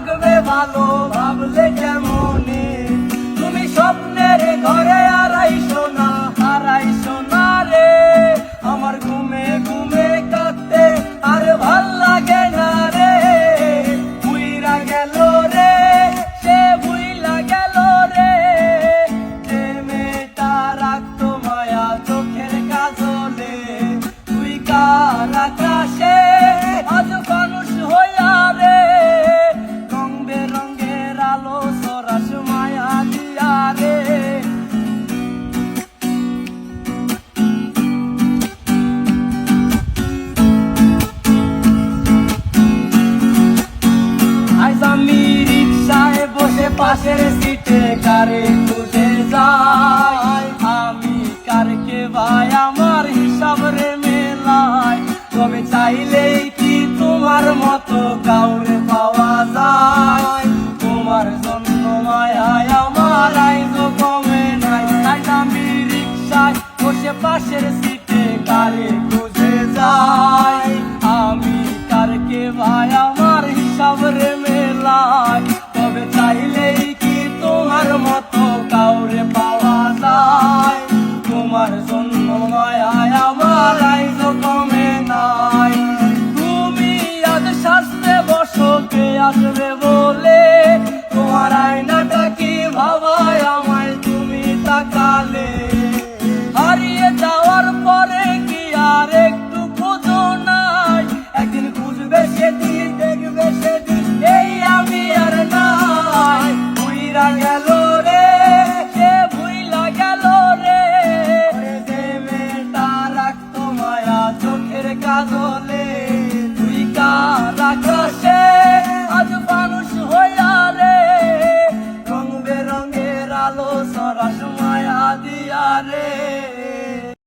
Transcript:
থাকবে ভালো ভাবলে কেমনে, তুমি স্বপ্নের ঘরে আড়াইশো না রে, আমার ঘুমে ঘুমে কাঁদতে আর ভাল লাগে না রে। ভুইরা গেল রে, সে ভুইলা গেল রে, যে মেয়েটা রাখতো মায়া চোখের কাজলে, তুই কার আকাশে আজ মানুষ হইয়া রে, রং বেরঙের আলো সরাস মায়া দিয়া রে। আজ আমি রিক্সায় বসে পাশের সিটে কারে খুঁজে যাই, আমি কারকে ভাই আমার হিসাব রে মেলাই, তবে চাইলেই কি তোমার মতো কাউরে পাওয়া যায়, তোমার জন্য মায়ায় আমার আইজো কমে নাই। আজ আমি রিক্সায় বসে পাশের সিটে কারে খুঁজে যাই, আমি কারকে ভাই আমার হিসাব রে মেলাই, তবে চাইলেই কি তোমার মতো কাউরে পাওয়া যায়, তোমার জন্য মায়ায় আমার আইজো কমে নাই। তুমি আজ সাজতে বসো কে আসবে বলে, তোমার আয়নাটা